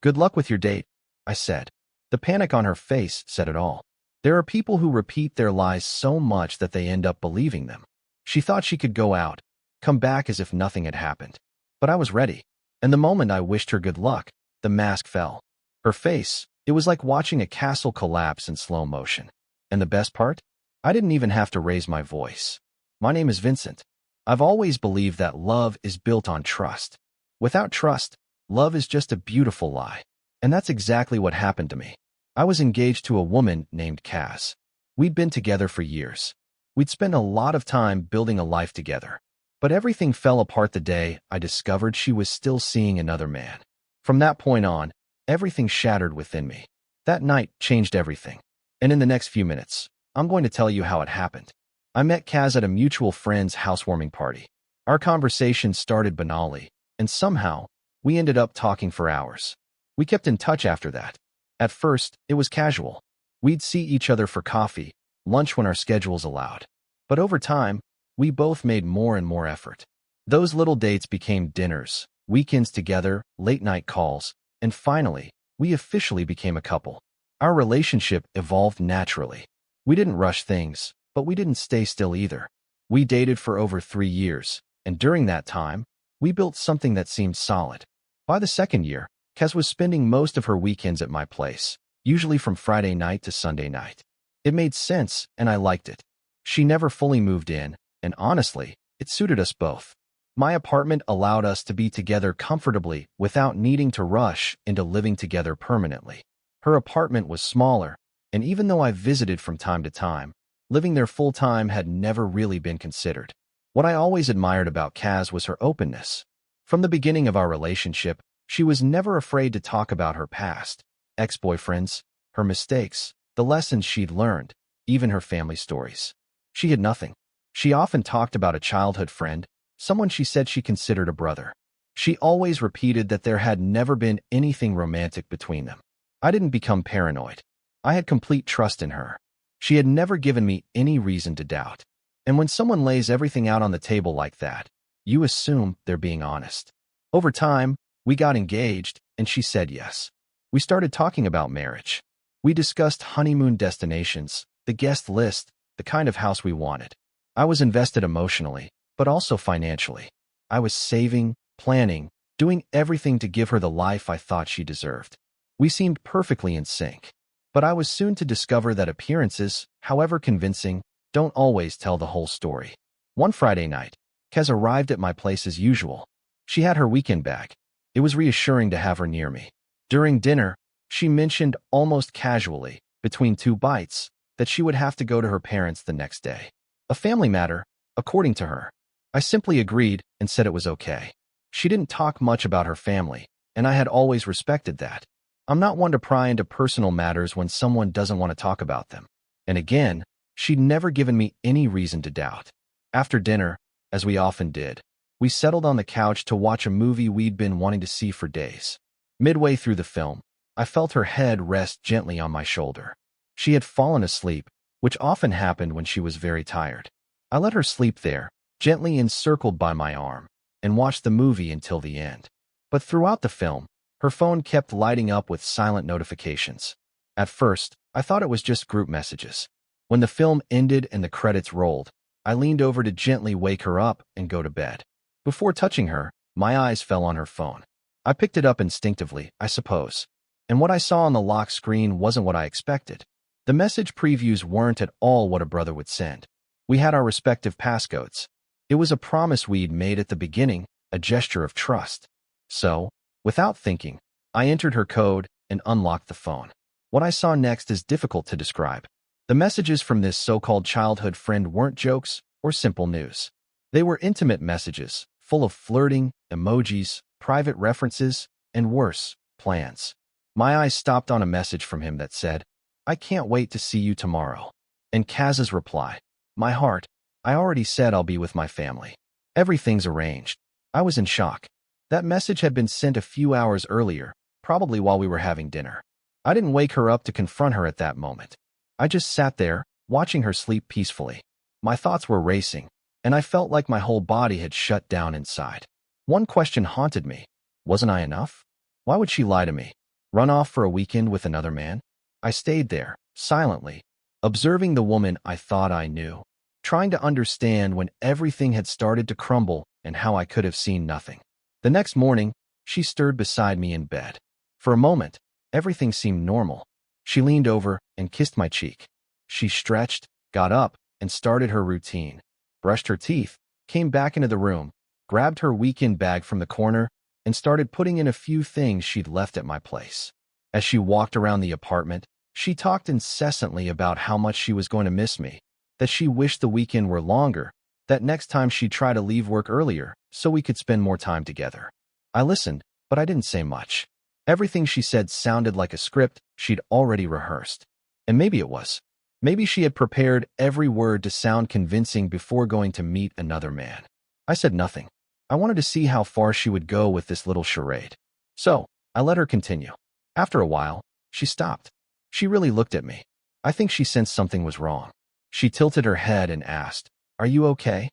Good luck with your date, I said. The panic on her face said it all. There are people who repeat their lies so much that they end up believing them. She thought she could go out, come back as if nothing had happened. But I was ready. And the moment I wished her good luck, the mask fell. Her face, it was like watching a castle collapse in slow motion. And the best part? I didn't even have to raise my voice. My name is Vincent. I've always believed that love is built on trust. Without trust, love is just a beautiful lie. And that's exactly what happened to me. I was engaged to a woman named Kaz. We'd been together for years. We'd spent a lot of time building a life together. But everything fell apart the day I discovered she was still seeing another man. From that point on, everything shattered within me. That night changed everything. And in the next few minutes, I'm going to tell you how it happened. I met Kaz at a mutual friend's housewarming party. Our conversation started banally, and somehow, we ended up talking for hours. We kept in touch after that. At first, it was casual. We'd see each other for coffee, lunch when our schedules allowed. But over time, we both made more and more effort. Those little dates became dinners, weekends together, late-night calls, and finally, we officially became a couple. Our relationship evolved naturally. We didn't rush things, but we didn't stay still either. We dated for over 3 years, and during that time, we built something that seemed solid. By the second year, Kaz was spending most of her weekends at my place, usually from Friday night to Sunday night. It made sense, and I liked it. She never fully moved in, and honestly, it suited us both. My apartment allowed us to be together comfortably without needing to rush into living together permanently. Her apartment was smaller, and even though I visited from time to time, living there full-time had never really been considered. What I always admired about Kaz was her openness. From the beginning of our relationship, she was never afraid to talk about her past, ex-boyfriends, her mistakes, the lessons she'd learned, even her family stories. She hid nothing. She often talked about a childhood friend, someone she said she considered a brother. She always repeated that there had never been anything romantic between them. I didn't become paranoid. I had complete trust in her. She had never given me any reason to doubt. And when someone lays everything out on the table like that, you assume they're being honest. Over time, we got engaged, and she said yes. We started talking about marriage. We discussed honeymoon destinations, the guest list, the kind of house we wanted. I was invested emotionally, but also financially. I was saving, planning, doing everything to give her the life I thought she deserved. We seemed perfectly in sync. But I was soon to discover that appearances, however convincing, don't always tell the whole story. One Friday night, Kaz arrived at my place as usual. She had her weekend bag. It was reassuring to have her near me. During dinner, she mentioned almost casually, between 2 bites, that she would have to go to her parents the next day. A family matter, according to her. I simply agreed and said it was okay. She didn't talk much about her family, and I had always respected that. I'm not one to pry into personal matters when someone doesn't want to talk about them. And again, she'd never given me any reason to doubt. After dinner, as we often did, we settled on the couch to watch a movie we'd been wanting to see for days. Midway through the film, I felt her head rest gently on my shoulder. She had fallen asleep, which often happened when she was very tired. I let her sleep there, gently encircled by my arm, and watched the movie until the end. But throughout the film, her phone kept lighting up with silent notifications. At first, I thought it was just group messages. When the film ended and the credits rolled, I leaned over to gently wake her up and go to bed. Before touching her, my eyes fell on her phone. I picked it up instinctively, I suppose. And what I saw on the lock screen wasn't what I expected. The message previews weren't at all what a brother would send. We had our respective passcodes. It was a promise we'd made at the beginning, a gesture of trust. So, without thinking, I entered her code and unlocked the phone. What I saw next is difficult to describe. The messages from this so-called childhood friend weren't jokes or simple news. They were intimate messages, full of flirting, emojis, private references, and worse, plans. My eyes stopped on a message from him that said, "I can't wait to see you tomorrow." And Kaz's reply, "My heart, I already said I'll be with my family. Everything's arranged." I was in shock. That message had been sent a few hours earlier, probably while we were having dinner. I didn't wake her up to confront her at that moment. I just sat there, watching her sleep peacefully. My thoughts were racing, and I felt like my whole body had shut down inside. One question haunted me. Wasn't I enough? Why would she lie to me? Run off for a weekend with another man? I stayed there, silently, observing the woman I thought I knew, trying to understand when everything had started to crumble and how I could have seen nothing. The next morning, she stirred beside me in bed. For a moment, everything seemed normal. She leaned over and kissed my cheek. She stretched, got up, and started her routine. Brushed her teeth, came back into the room, grabbed her weekend bag from the corner, and started putting in a few things she'd left at my place. As she walked around the apartment, she talked incessantly about how much she was going to miss me, that she wished the weekend were longer, that next time she'd try to leave work earlier so we could spend more time together. I listened, but I didn't say much. Everything she said sounded like a script she'd already rehearsed. And maybe it was. Maybe she had prepared every word to sound convincing before going to meet another man. I said nothing. I wanted to see how far she would go with this little charade. So, I let her continue. After a while, she stopped. She really looked at me. I think she sensed something was wrong. She tilted her head and asked, "Are you okay?"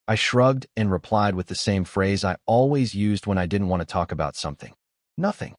I shrugged and replied with the same phrase I always used when I didn't want to talk about something. "Nothing."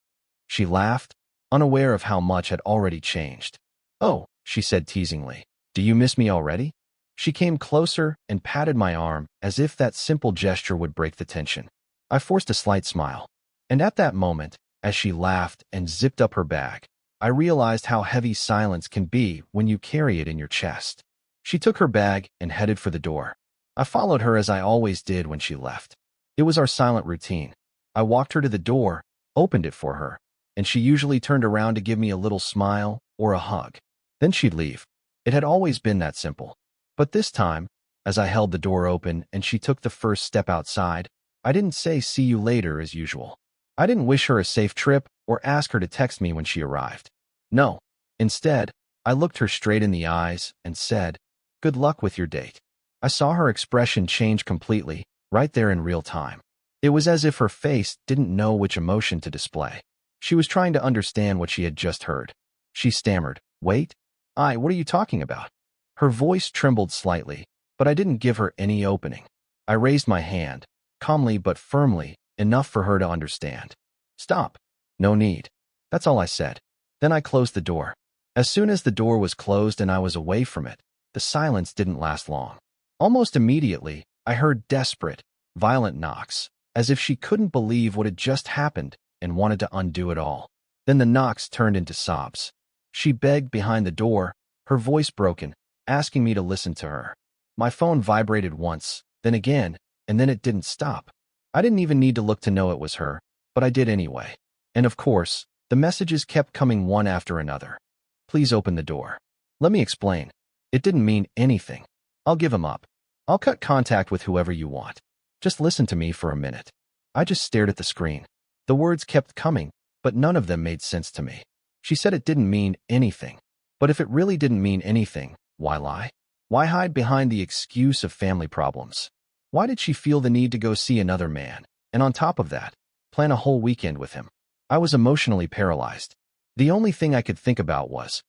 She laughed, unaware of how much had already changed. "Oh," she said teasingly, "do you miss me already?" She came closer and patted my arm as if that simple gesture would break the tension. I forced a slight smile. And at that moment, as she laughed and zipped up her bag, I realized how heavy silence can be when you carry it in your chest. She took her bag and headed for the door. I followed her as I always did when she left. It was our silent routine. I walked her to the door, opened it for her, and she usually turned around to give me a little smile or a hug. Then she'd leave. It had always been that simple. But this time, as I held the door open and she took the first step outside, I didn't say "see you later" as usual. I didn't wish her a safe trip or ask her to text me when she arrived. No. Instead, I looked her straight in the eyes and said, "Good luck with your date." I saw her expression change completely, right there in real time. It was as if her face didn't know which emotion to display. She was trying to understand what she had just heard. She stammered, "Wait? What are you talking about?" Her voice trembled slightly, but I didn't give her any opening. I raised my hand, calmly but firmly, enough for her to understand. "Stop. No need." That's all I said. Then I closed the door. As soon as the door was closed and I was away from it, the silence didn't last long. Almost immediately, I heard desperate, violent knocks, as if she couldn't believe what had just happened and wanted to undo it all. Then the knocks turned into sobs. She begged behind the door, her voice broken, asking me to listen to her. My phone vibrated once, then again, and then it didn't stop. I didn't even need to look to know it was her, but I did anyway. And of course, the messages kept coming one after another. "Please open the door." Let me explain. It didn't mean anything. "I'll give him up. I'll cut contact with whoever you want. Just listen to me for a minute." I just stared at the screen. The words kept coming, but none of them made sense to me. She said it didn't mean anything. But if it really didn't mean anything, why lie? Why hide behind the excuse of family problems? Why did she feel the need to go see another man, and on top of that, plan a whole weekend with him? I was emotionally paralyzed. The only thing I could think about was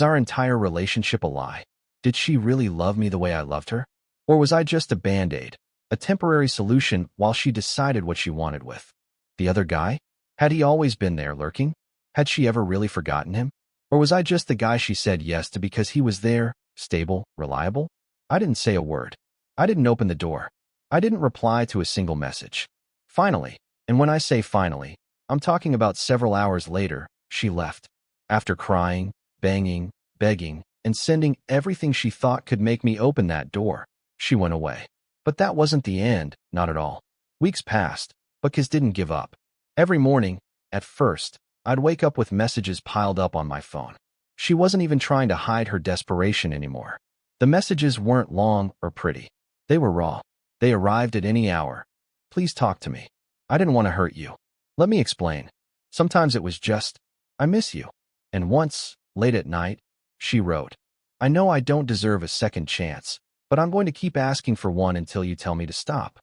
our entire relationship a lie? Did she really love me the way I loved her? Or was I just a band-aid, a temporary solution while she decided what she wanted with? The other guy? Had he always been there lurking? Had she ever really forgotten him? Or was I just the guy she said yes to because he was there, stable, reliable? I didn't say a word. I didn't open the door. I didn't reply to a single message. Finally, and when I say finally, I'm talking about several hours later, she left. After crying, banging, begging, and sending everything she thought could make me open that door, she went away. But that wasn't the end, not at all. Weeks passed, but Kaz didn't give up. Every morning, at first, I'd wake up with messages piled up on my phone. She wasn't even trying to hide her desperation anymore. The messages weren't long or pretty. They were raw. They arrived at any hour. "Please talk to me. I didn't want to hurt you." Let me explain. Sometimes it was just, "I miss you." And once, late at night, she wrote, "I know I don't deserve a second chance, but I'm going to keep asking for one until you tell me to stop."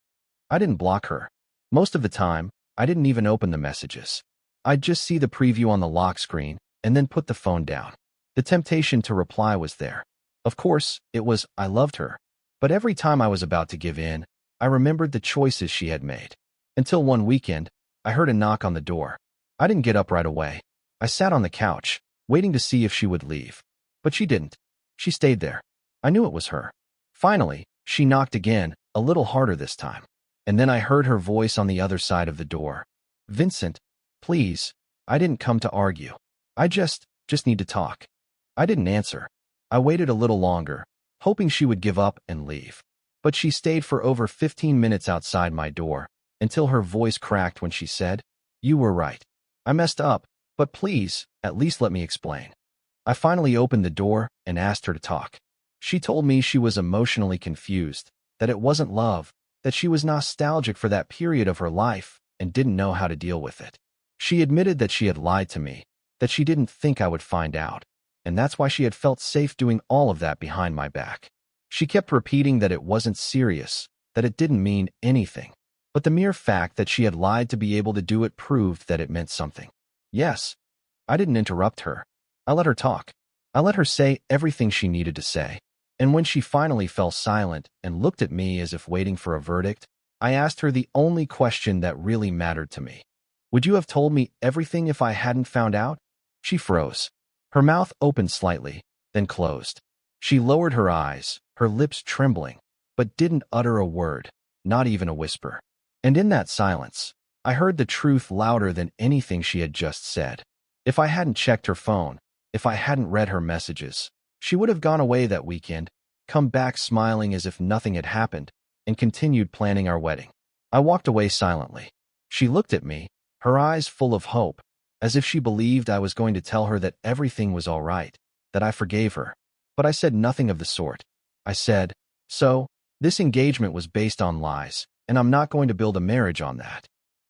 I didn't block her. Most of the time, I didn't even open the messages. I'd just see the preview on the lock screen and then put the phone down. The temptation to reply was there. Of course, it was "I loved her." But every time I was about to give in, I remembered the choices she had made. Until one weekend, I heard a knock on the door. I didn't get up right away. I sat on the couch, waiting to see if she would leave. But she didn't. She stayed there. I knew it was her. Finally, she knocked again, a little harder this time. And then I heard her voice on the other side of the door. Vincent, please. I didn't come to argue. I just need to talk. I didn't answer. I waited a little longer, hoping she would give up and leave. But she stayed for over 15 minutes outside my door, until her voice cracked when she said, "You were right. I messed up, but please, at least let me explain." I finally opened the door and asked her to talk. She told me she was emotionally confused, that it wasn't love, that she was nostalgic for that period of her life and didn't know how to deal with it. She admitted that she had lied to me, that she didn't think I would find out, and that's why she had felt safe doing all of that behind my back. She kept repeating that it wasn't serious, that it didn't mean anything. But the mere fact that she had lied to be able to do it proved that it meant something. Yes, I didn't interrupt her. I let her talk. I let her say everything she needed to say. And when she finally fell silent and looked at me as if waiting for a verdict, I asked her the only question that really mattered to me. Would you have told me everything if I hadn't found out? She froze. Her mouth opened slightly, then closed. She lowered her eyes, her lips trembling, but didn't utter a word, not even a whisper. And in that silence, I heard the truth louder than anything she had just said. If I hadn't checked her phone, if I hadn't read her messages, she would have gone away that weekend, come back smiling as if nothing had happened, and continued planning our wedding. I walked away silently. She looked at me, her eyes full of hope, as if she believed I was going to tell her that everything was all right, that I forgave her. But I said nothing of the sort. I said, "So, this engagement was based on lies, and I'm not going to build a marriage on that."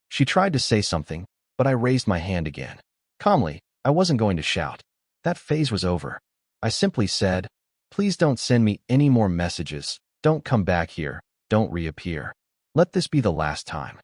She tried to say something, but I raised my hand again. Calmly, I wasn't going to shout. That phase was over. I simply said, "Please don't send me any more messages. Don't come back here. Don't reappear. Let this be the last time."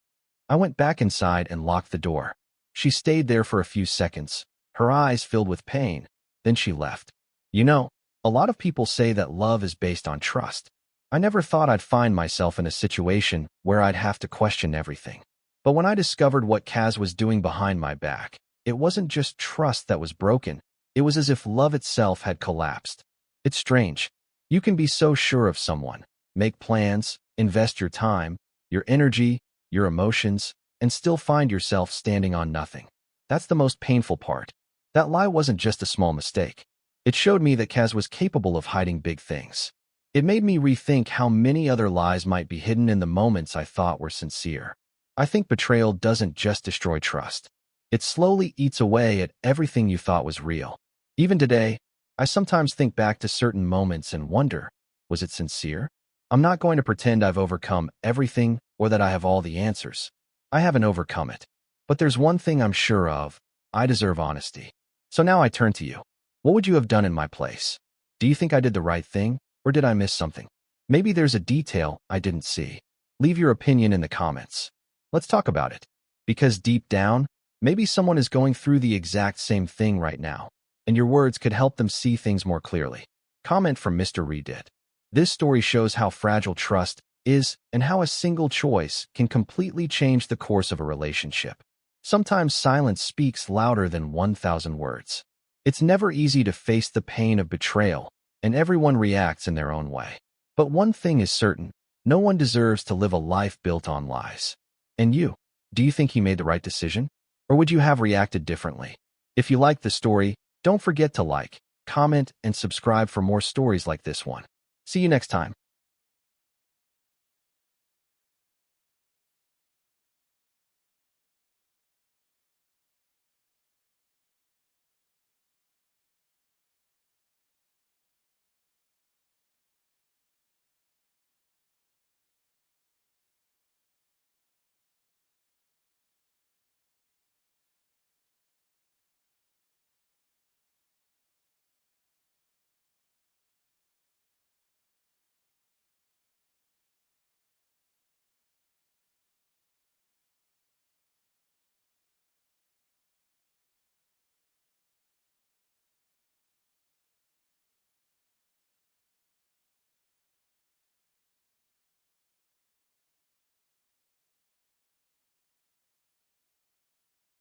I went back inside and locked the door. She stayed there for a few seconds, her eyes filled with pain. Then she left. You know, a lot of people say that love is based on trust. I never thought I'd find myself in a situation where I'd have to question everything. But when I discovered what Kaz was doing behind my back, it wasn't just trust that was broken. It was as if love itself had collapsed. It's strange. You can be so sure of someone, make plans, invest your time, your energy, your emotions, and still find yourself standing on nothing. That's the most painful part. That lie wasn't just a small mistake. It showed me that Kaz was capable of hiding big things. It made me rethink how many other lies might be hidden in the moments I thought were sincere. I think betrayal doesn't just destroy trust. It slowly eats away at everything you thought was real. Even today, I sometimes think back to certain moments and wonder, was it sincere? I'm not going to pretend I've overcome everything or that I have all the answers. I haven't overcome it. But there's one thing I'm sure of. I deserve honesty. So now I turn to you. What would you have done in my place? Do you think I did the right thing, or did I miss something? Maybe there's a detail I didn't see. Leave your opinion in the comments. Let's talk about it. Because deep down, maybe someone is going through the exact same thing right now, and your words could help them see things more clearly. Comment from Mr. Redit. This story shows how fragile trust is and how a single choice can completely change the course of a relationship. Sometimes silence speaks louder than 1,000 words. It's never easy to face the pain of betrayal, and everyone reacts in their own way. But one thing is certain, no one deserves to live a life built on lies. And you, do you think he made the right decision? Or would you have reacted differently? If you liked the story, don't forget to like, comment, and subscribe for more stories like this one. See you next time.